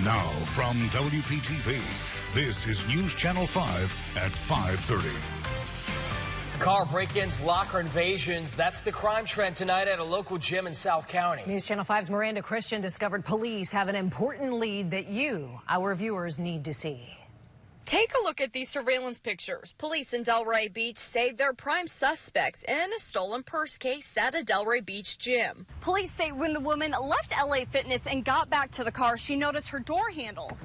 Now from WPTV, this is News Channel 5 at 5:30. Car break-ins, locker invasions. That's the crime trend tonight at a local gym in South County. News Channel 5's Miranda Christian discovered police have an important lead that you, our viewers, need to see. Take a look at these surveillance pictures. Police in Delray Beach say they're prime suspects in a stolen purse case at a Delray Beach gym. Police say when the woman left LA Fitness and got back to the car, she noticed her door handle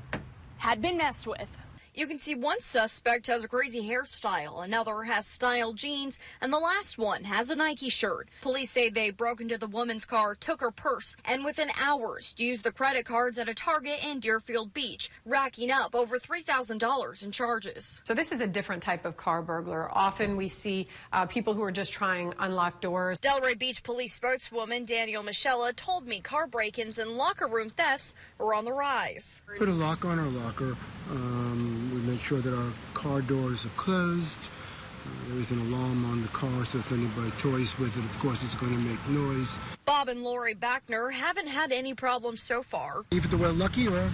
had been messed with. You can see one suspect has a crazy hairstyle, another has style jeans, and the last one has a Nike shirt. Police say they broke into the woman's car, took her purse, and within hours used the credit cards at a Target in Deerfield Beach, racking up over $3,000 in charges. So this is a different type of car burglar. Often we see people who are just trying unlocked doors. Delray Beach police spokeswoman Danielle Michella told me car break-ins and locker room thefts are on the rise. Put a lock on our locker. We make sure that our car doors are closed. There is an alarm on the car, so if anybody toys with it, of course, it's going to make noise. Bob and Lori Backner haven't had any problems so far. Either we're lucky or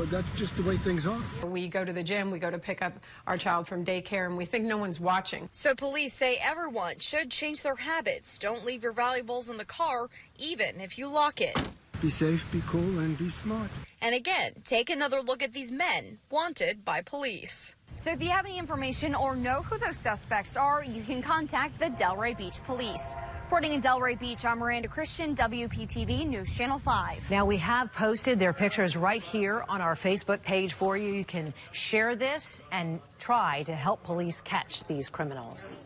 that's just the way things are. We go to the gym, we go to pick up our child from daycare, and we think no one's watching. So police say everyone should change their habits. Don't leave your valuables in the car, even if you lock it. Be safe, be cool, and be smart. And again, take another look at these men wanted by police. So if you have any information or know who those suspects are, you can contact the Delray Beach Police. Reporting in Delray Beach, I'm Miranda Christian, WPTV News Channel 5. Now, we have posted their pictures right here on our Facebook page for you. You can share this and try to help police catch these criminals.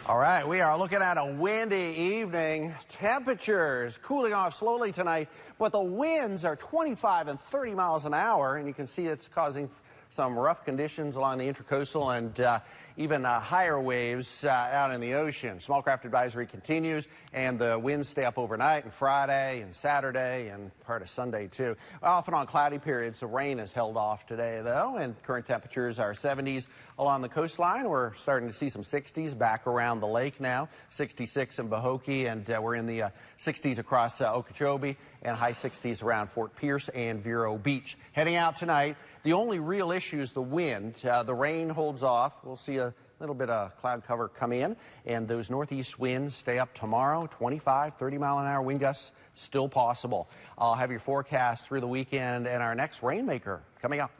All right, we are looking at a windy evening. Temperatures cooling off slowly tonight, but the winds are 25 and 30 miles an hour, and you can see it's causing some rough conditions along the Intracoastal and even higher waves out in the ocean. Small craft advisory continues, and the winds stay up overnight and Friday and Saturday and part of Sunday, too. Off and on cloudy periods. The rain is held off today, though, and current temperatures are 70s along the coastline. We're starting to see some 60s back around the lake now. 66 in Bohokie, and we're in the 60s across Okeechobee, and high 60s around Fort Pierce and Vero Beach. Heading out tonight, the only real issue is the wind. The rain holds off. We'll see a little bit of cloud cover come in, and those northeast winds stay up tomorrow. 25, 30-mile-an-hour wind gusts still possible. I'll have your forecast through the weekend and our next rainmaker coming up.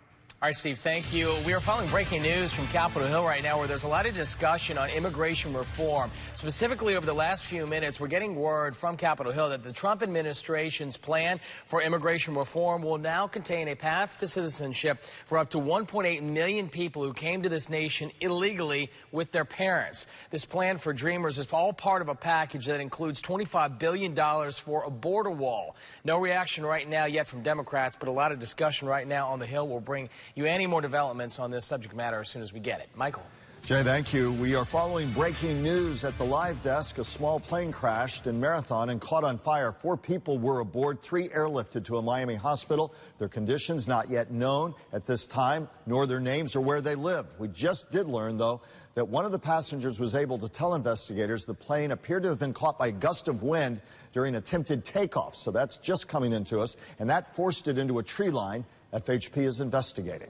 All right, Steve, thank you. We are following breaking news from Capitol Hill right now where there's a lot of discussion on immigration reform. Specifically, over the last few minutes, we're getting word from Capitol Hill that the Trump administration's plan for immigration reform will now contain a path to citizenship for up to 1.8 million people who came to this nation illegally with their parents. This plan for Dreamers is all part of a package that includes $25 billion for a border wall. No reaction right now yet from Democrats, but a lot of discussion right now on the Hill. Will bring you any more developments on this subject matter as soon as we get it. Michael. Jay, thank you. We are following breaking news at the live desk. A small plane crashed in Marathon and caught on fire. 4 people were aboard, 3 airlifted to a Miami hospital. Their conditions not yet known at this time, nor their names or where they live. We just did learn, though, that one of the passengers was able to tell investigators the plane appeared to have been caught by a gust of wind during attempted takeoff. So that's just coming into us, and that forced it into a tree line. FHP is investigating.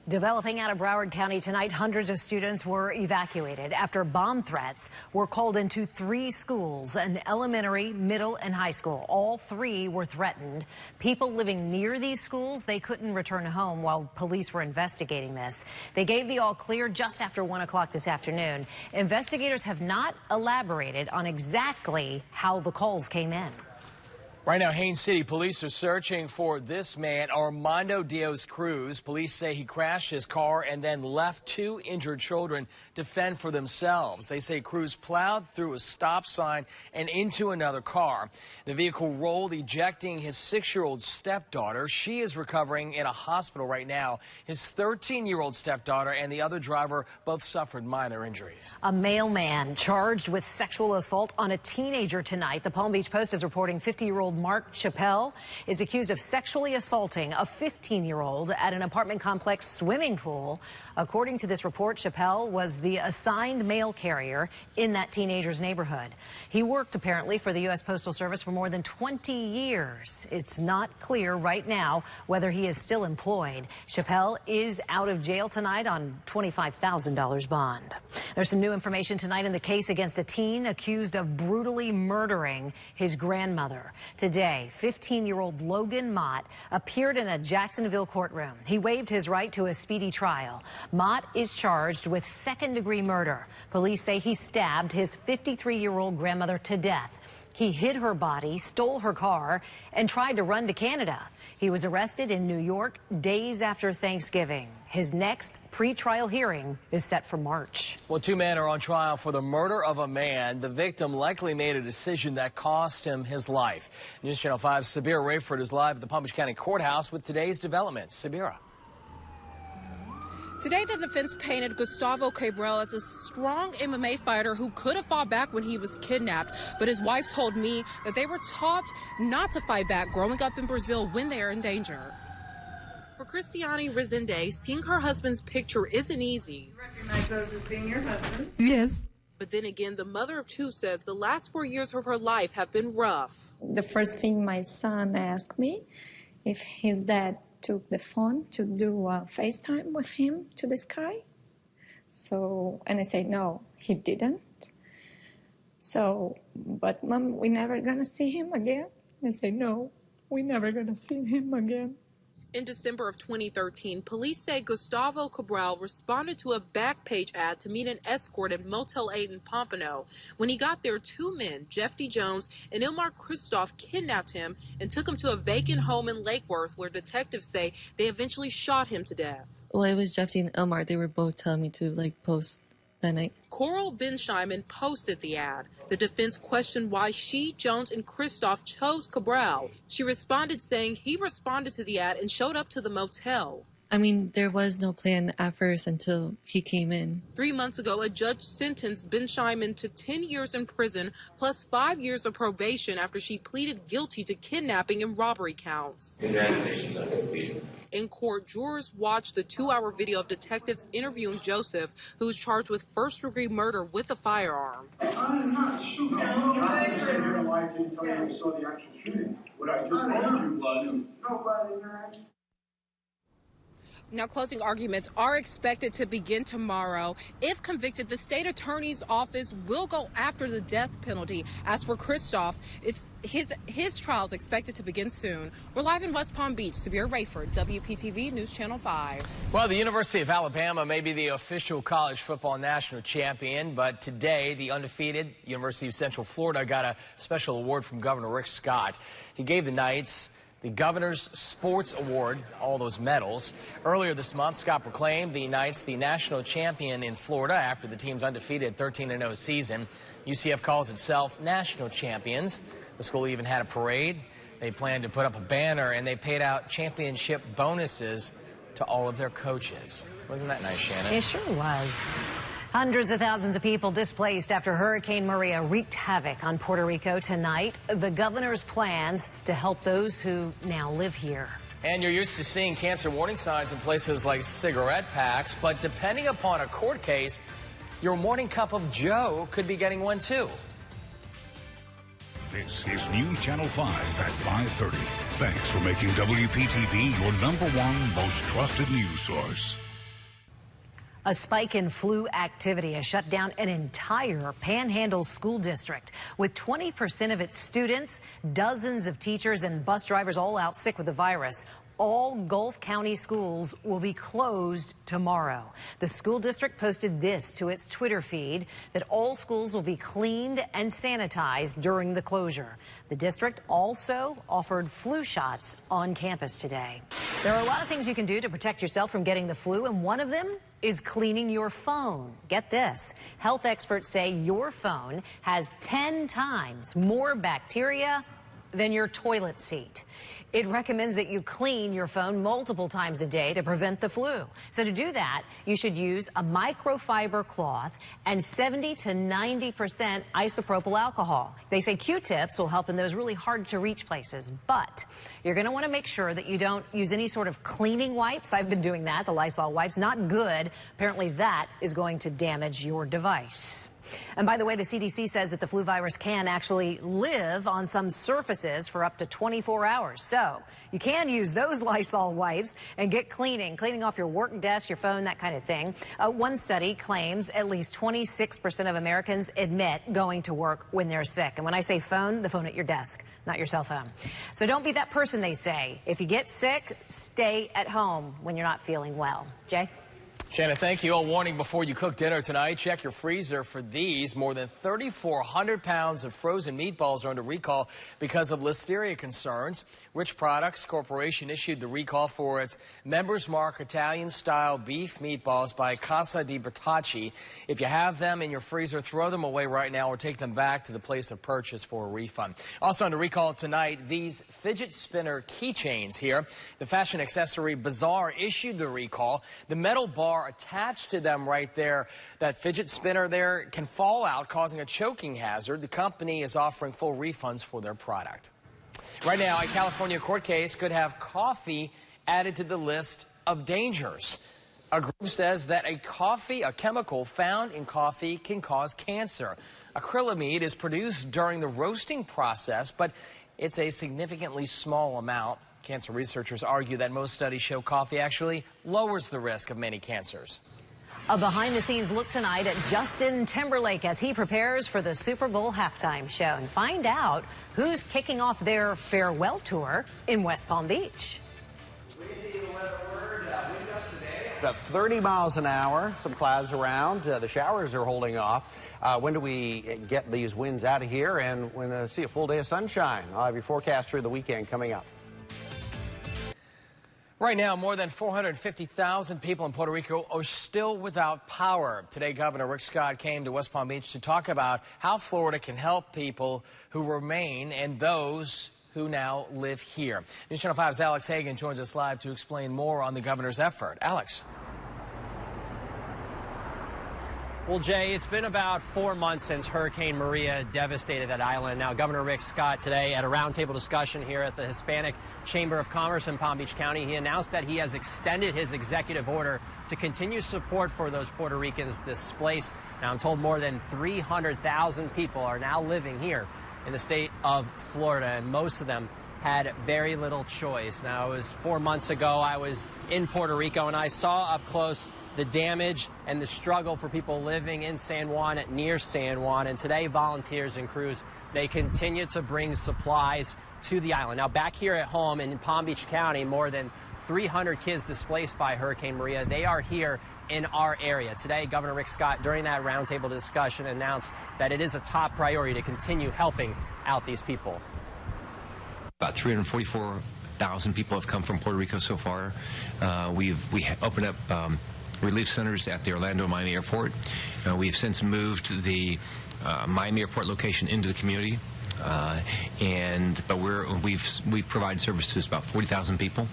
Developing out of Broward County tonight, hundreds of students were evacuated after bomb threats were called into 3 schools, an elementary, middle, and high school. All 3 were threatened. People living near these schools, they couldn't return home while police were investigating this. They gave the all clear just after 1 o'clock this afternoon. Investigators have not elaborated on exactly how the calls came in. Right now, Haines City police are searching for this man, Armando Diaz Cruz. Police say he crashed his car and then left 2 injured children to fend for themselves. They say Cruz plowed through a stop sign and into another car. The vehicle rolled, ejecting his 6-year-old stepdaughter. She is recovering in a hospital right now. His 13-year-old stepdaughter and the other driver both suffered minor injuries. A mailman charged with sexual assault on a teenager tonight. The Palm Beach Post is reporting 50-year-old 23-year-old Mark Chappelle is accused of sexually assaulting a 15-year-old at an apartment complex swimming pool. According to this report, Chappelle was the assigned mail carrier in that teenager's neighborhood. He worked apparently for the U.S. Postal Service for more than 20 years. It's not clear right now whether he is still employed. Chappelle is out of jail tonight on $25,000 bond. There's some new information tonight in the case against a teen accused of brutally murdering his grandmother. Today, 15-year-old Logan Mott appeared in a Jacksonville courtroom. He waived his right to a speedy trial. Mott is charged with second-degree murder. Police say he stabbed his 53-year-old grandmother to death. He hid her body, stole her car, and tried to run to Canada. He was arrested in New York days after Thanksgiving. His next pre-trial hearing is set for March. Well, two men are on trial for the murder of a man. The victim likely made a decision that cost him his life. News Channel 5's Sabira Rayford is live at the Palm Beach County Courthouse with today's developments. Sabira. Today, the defense painted Gustavo Cabral as a strong MMA fighter who could have fought back when he was kidnapped. But his wife told me that they were taught not to fight back growing up in Brazil when they are in danger. For Cristiane Rezende, seeing her husband's picture isn't easy. You recognize those as being your husband? Yes. But then again, the mother of two says the last 4 years of her life have been rough. The first thing my son asked me if his dad took the phone to do a FaceTime with him to the sky. And I said, no, he didn't. But Mom, we never gonna see him again. I said, no, we never gonna see him again. In December of 2013, police say Gustavo Cabral responded to a Backpage ad to meet an escort at Motel 8 in Pompano. When he got there, two men, Jeff D. Jones and Ilmar Christoph, kidnapped him and took him to a vacant home in Lake Worth, where detectives say they eventually shot him to death. Well, it was Jeff D. and Ilmar. They were both telling me to, post that night. Coral Bensheiman posted the ad. The defense questioned why she, Jones, and Christoph chose Cabral. She responded saying he responded to the ad and showed up to the motel. I mean, there was no plan at first until he came in. 3 months ago, a judge sentenced Bensheiman to 10 years in prison plus 5 years of probation after she pleaded guilty to kidnapping and robbery counts. Congratulations on completion. In court, jurors watched the 2-hour video of detectives interviewing Joseph, who was charged with first-degree murder with a firearm. I'm not shooting. I said you're alive to tell you you saw the actual shooting. What I just told you was nobody. Now, closing arguments are expected to begin tomorrow. If convicted, the state attorney's office will go after the death penalty. As for Christoph, it's his trial is expected to begin soon. We're live in West Palm Beach. Sabira Rayford, WPTV News Channel 5. Well, the University of Alabama may be the official college football national champion, but today the undefeated University of Central Florida got a special award from Governor Rick Scott. He gave the Knights the Governor's Sports Award, all those medals. Earlier this month, Scott proclaimed the Knights the national champion in Florida after the team's undefeated 13-0 season. UCF calls itself national champions. The school even had a parade. They planned to put up a banner, and they paid out championship bonuses to all of their coaches. Wasn't that nice, Shannon? It sure was. Hundreds of thousands of people displaced after Hurricane Maria wreaked havoc on Puerto Rico tonight. The governor's plans to help those who now live here. And you're used to seeing cancer warning signs in places like cigarette packs, but depending upon a court case, your morning cup of Joe could be getting one too. This is News Channel 5 at 5:30. Thanks for making WPTV your #1 most trusted news source. A spike in flu activity has shut down an entire Panhandle school district. With 20% of its students, dozens of teachers and bus drivers all out sick with the virus. All Gulf County schools will be closed tomorrow. The school district posted this to its Twitter feed, that all schools will be cleaned and sanitized during the closure. The district also offered flu shots on campus today. There are a lot of things you can do to protect yourself from getting the flu, and one of them is cleaning your phone. Get this. Health experts say your phone has 10 times more bacteria than your toilet seat. It recommends that you clean your phone multiple times a day to prevent the flu. So to do that, you should use a microfiber cloth and 70 to 90% isopropyl alcohol. They say Q-tips will help in those really hard to reach places, but you're going to want to make sure that you don't use any sort of cleaning wipes. I've been doing that, the Lysol wipes, not good. Apparently that is going to damage your device. And by the way, the CDC says that the flu virus can actually live on some surfaces for up to 24 hours. So you can use those Lysol wipes and get cleaning off your work desk, your phone, that kind of thing. One study claims at least 26% of Americans admit going to work when they're sick. And when I say phone, the phone at your desk, not your cell phone. So don't be that person, they say. If you get sick, stay at home when you're not feeling well. Jay? Shannon, thank you. A warning before you cook dinner tonight. Check your freezer for these. More than 3,400 pounds of frozen meatballs are under recall because of listeria concerns. Rich Products Corporation issued the recall for its Members Mark Italian-style beef meatballs by Casa di Bertacci. If you have them in your freezer, throw them away right now or take them back to the place of purchase for a refund. Also under recall tonight, these fidget spinner keychains here. The fashion accessory Bazaar issued the recall. The metal bar attached to them right there, that fidget spinner there, can fall out, causing a choking hazard. The company is offering full refunds for their product. Right now, a California court case could have coffee added to the list of dangers. A group says that a chemical found in coffee can cause cancer. Acrylamide is produced during the roasting process, but it's a significantly small amount. Cancer researchers argue that most studies show coffee actually lowers the risk of many cancers. A behind-the-scenes look tonight at Justin Timberlake as he prepares for the Super Bowl halftime show, and find out who's kicking off their farewell tour in West Palm Beach. About 30 miles an hour, some clouds around. The showers are holding off. When do we get these winds out of here and when see a full day of sunshine? I'll have your forecast through the weekend coming up. Right now, more than 450,000 people in Puerto Rico are still without power. Today, Governor Rick Scott came to West Palm Beach to talk about how Florida can help people who remain and those who now live here. News Channel 5's Alex Hagan joins us live to explain more on the governor's effort. Alex. Well, Jay, it's been about 4 months since Hurricane Maria devastated that island. Now, Governor Rick Scott today at a roundtable discussion here at the Hispanic Chamber of Commerce in Palm Beach County, he announced that he has extended his executive order to continue support for those Puerto Ricans displaced. Now, I'm told more than 300,000 people are now living here in the state of Florida, and most of them had very little choice. Now, it was 4 months ago. I was in Puerto Rico, and I saw up close the damage and the struggle for people living in San Juan, near San Juan. And today, volunteers and crews, they continue to bring supplies to the island. Now, back here at home in Palm Beach County, more than 300 kids displaced by Hurricane Maria, they are here in our area. Today, Governor Rick Scott, during that roundtable discussion, announced that it is a top priority to continue helping out these people. About 344,000 people have come from Puerto Rico so far. We opened up relief centers at the Orlando Miami Airport. We've since moved the Miami Airport location into the community, but we've provided services to about 40,000 people.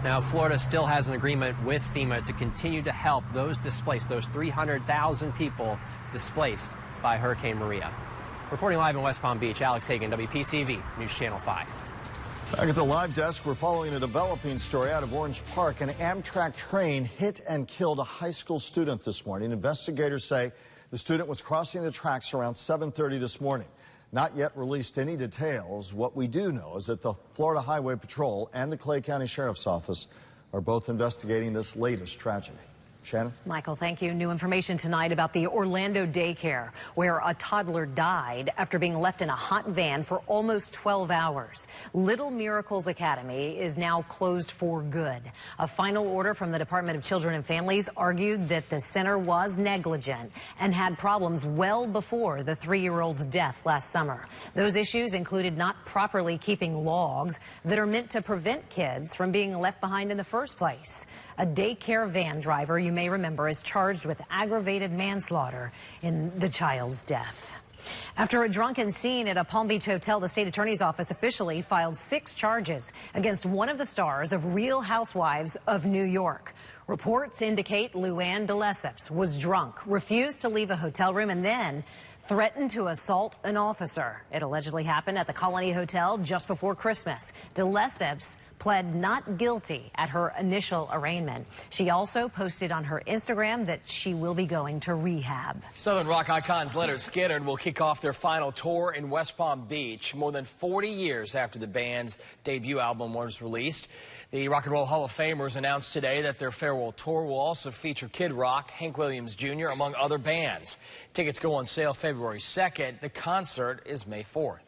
Now, Florida still has an agreement with FEMA to continue to help those displaced, those 300,000 people displaced by Hurricane Maria. Reporting live in West Palm Beach, Alex Hagan, WPTV, News Channel 5. Back at the live desk, we're following a developing story out of Orange Park. An Amtrak train hit and killed a high school student this morning. Investigators say the student was crossing the tracks around 7:30 this morning. Not yet released any details. What we do know is that the Florida Highway Patrol and the Clay County Sheriff's Office are both investigating this latest tragedy. Shannon? Michael, thank you. New information tonight about the Orlando daycare, where a toddler died after being left in a hot van for almost 12 hours. Little Miracles Academy is now closed for good. A final order from the Department of Children and Families argued that the center was negligent and had problems well before the 3-year-old's death last summer. Those issues included not properly keeping logs that are meant to prevent kids from being left behind in the first place. A daycare van driver, you may remember, is charged with aggravated manslaughter in the child's death. After a drunken scene at a Palm Beach hotel, the state attorney's office officially filed 6 charges against one of the stars of Real Housewives of New York. Reports indicate Luann de Lesseps was drunk, refused to leave a hotel room, and then threatened to assault an officer. It allegedly happened at the Colony Hotel just before Christmas. De Lesseps pled not guilty at her initial arraignment. She also posted on her Instagram that she will be going to rehab. Southern rock icons Leonard Skinner will kick off their final tour in West Palm Beach more than 40 years after the band's debut album was released. The Rock and Roll Hall of Famers announced today that their farewell tour will also feature Kid Rock, Hank Williams Jr., among other bands. Tickets go on sale February 2nd. The concert is May 4th.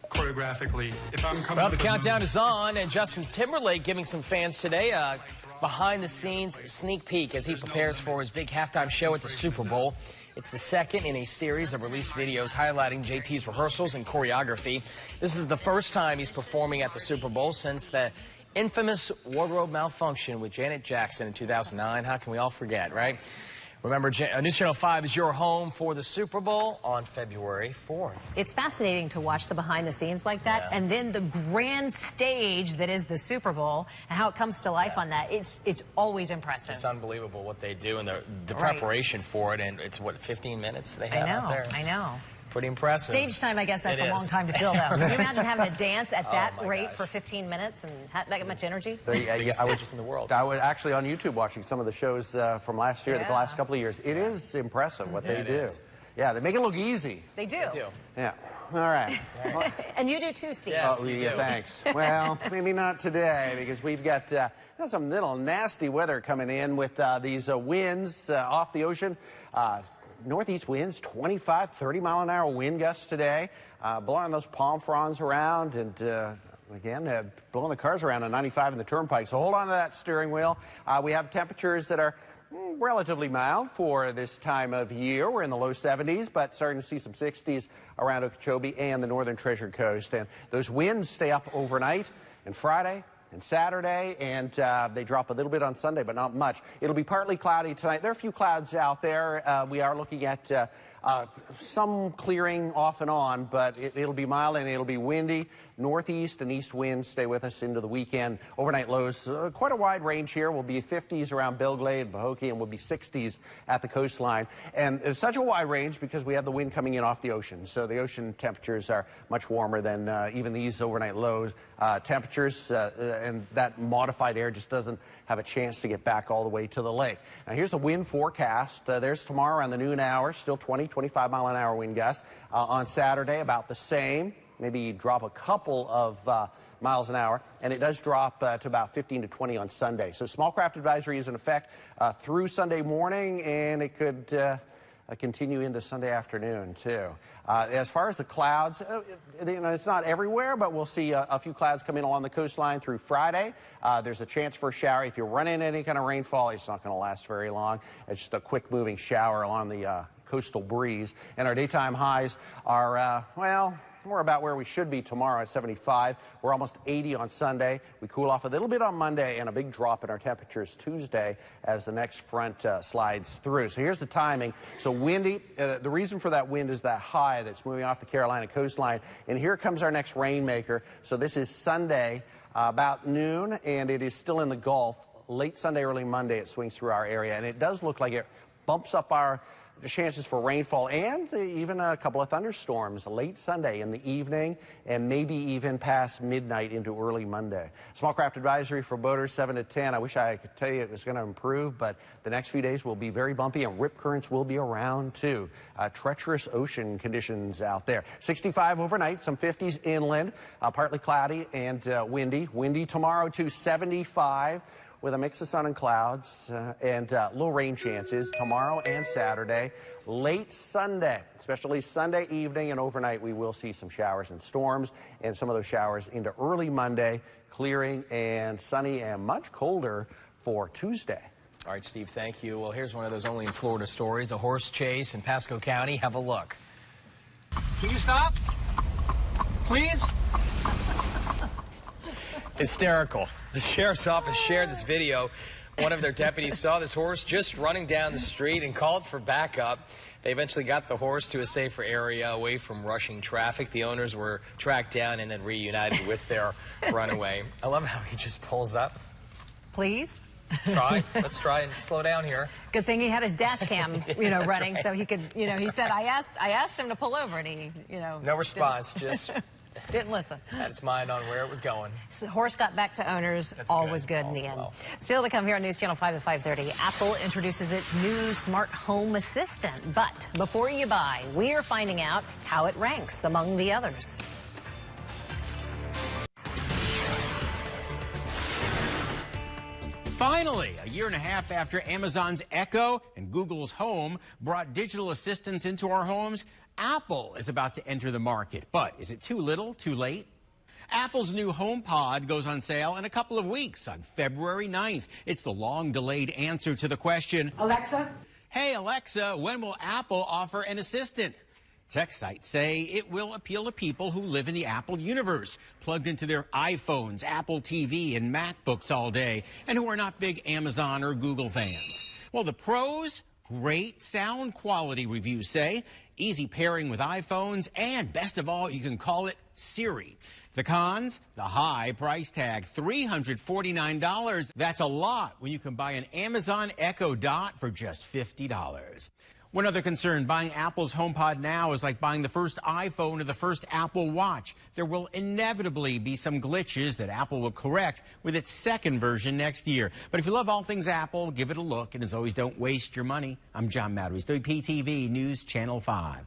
Choreographically, if I'm coming well, the countdown is on, and Justin Timberlake giving some fans today a behind-the-scenes sneak peek as he prepares for his big halftime show at the Super Bowl. It's the second in a series of released videos highlighting JT's rehearsals and choreography. This is the first time he's performing at the Super Bowl since the infamous wardrobe malfunction with Janet Jackson in 2009. How can we all forget, right? Remember, News Channel 5 is your home for the Super Bowl on February 4th. It's fascinating to watch the behind the scenes like that, and then the grand stage that is the Super Bowl and how it comes to life on that. It's always impressive. It's unbelievable what they do and the preparation for it, and it's, what, 15 minutes they have out there? I know. Pretty impressive. Stage time, I guess that's a long time to fill, though. Can you imagine having to dance at that rate for 15 minutes and that much energy? I was just in the world. I was actually on YouTube watching some of the shows from last year, the last couple of years. It is impressive what they do. Yeah, they make it look easy. They do. Yeah. All right. And you do too, Steve. Yes, oh, yeah, thanks. Well, maybe not today, because we've got some little nasty weather coming in with these winds off the ocean. Northeast winds, 25, 30-mile-an-hour wind gusts today, blowing those palm fronds around and, again, blowing the cars around on 95 and the turnpike. So hold on to that steering wheel. We have temperatures that are relatively mild for this time of year. We're in the low 70s, but starting to see some 60s around Okeechobee and the northern Treasure Coast. And those winds stay up overnight and Friday and Saturday, and they drop a little bit on Sunday, but not much. It'll be partly cloudy tonight. There are a few clouds out there. We are looking at some clearing off and on, but it'll be mild and it'll be windy. Northeast and east winds stay with us into the weekend. Overnight lows, quite a wide range here. Will be 50s around Belglade, Pahokee, and will be 60s at the coastline. And it's such a wide range because we have the wind coming in off the ocean. So the ocean temperatures are much warmer than even these overnight lows temperatures, and that modified air just doesn't have a chance to get back all the way to the lake. Now here's the wind forecast. There's tomorrow around the noon hour, still 20, 25-mile-an-hour wind gusts. On Saturday, about the same. Maybe drop a couple of miles an hour, and it does drop to about 15 to 20 on Sunday. So small craft advisory is in effect through Sunday morning, and it could continue into Sunday afternoon, too. As far as the clouds, it's not everywhere, but we'll see a few clouds come in along the coastline through Friday. There's a chance for a shower. If you run into any kind of rainfall, it's not going to last very long. It's just a quick-moving shower along the coastal breeze. And our daytime highs are, well, we're about where we should be tomorrow at 75. We're almost 80 on Sunday. We cool off a little bit on Monday and a big drop in our temperatures Tuesday as the next front slides through. So here's the timing. So windy. The reason for that wind is that high that's moving off the Carolina coastline. And here comes our next rainmaker. So this is Sunday about noon, and it is still in the Gulf. Late Sunday, early Monday, it swings through our area. And it does look like it bumps up our chances for rainfall and even a couple of thunderstorms late Sunday in the evening and maybe even past midnight into early Monday. Small craft advisory for boaters 7 to 10. I wish I could tell you it was going to improve, but the next few days will be very bumpy and rip currents will be around too. Treacherous ocean conditions out there. 65 overnight, some 50s inland, partly cloudy and windy. Windy tomorrow to 75. With a mix of sun and clouds and low rain chances tomorrow and Saturday. Late Sunday, especially Sunday evening and overnight, we will see some showers and storms, and some of those showers into early Monday, clearing and sunny and much colder for Tuesday. All right, Steve, thank you. Well, here's one of those only in Florida stories, a horse chase in Pasco County. Have a look. Can you stop? Please? Hysterical. The sheriff's office shared this video. One of their deputies saw this horse just running down the street and called for backup. They eventually got the horse to a safer area away from rushing traffic. The owners were tracked down and then reunited with their runaway. I love how he just pulls up. Please? Try. Let's try and slow down here. Good thing he had his dash cam, running, right. so he could, he said, I asked him to pull over, and he, No response, just didn't listen. had its mind on where it was going. So the horse got back to owners. All was good in the end. Well. Still to come here on News Channel 5 at 5:30, Apple introduces its new smart home assistant. But before you buy, we are finding out how it ranks among the others. Finally, a year and a half after Amazon's Echo and Google's Home brought digital assistants into our homes, Apple is about to enter the market. But is it too little, too late? Apple's new HomePod goes on sale in a couple of weeks on February 9th. It's the long-delayed answer to the question, Alexa? Hey, Alexa, when will Apple offer an assistant? Tech sites say it will appeal to people who live in the Apple universe, plugged into their iPhones, Apple TV, and MacBooks all day, and who are not big Amazon or Google fans. Well, the pros, great sound quality, reviews say, easy pairing with iPhones, and best of all, you can call it Siri. The cons, the high price tag, $349. That's a lot when you can buy an Amazon Echo Dot for just $50. One other concern, buying Apple's HomePod now is like buying the first iPhone or the first Apple Watch. There will inevitably be some glitches that Apple will correct with its second version next year. But if you love all things Apple, give it a look. And as always, don't waste your money. I'm John Matteries, WPTV News Channel 5.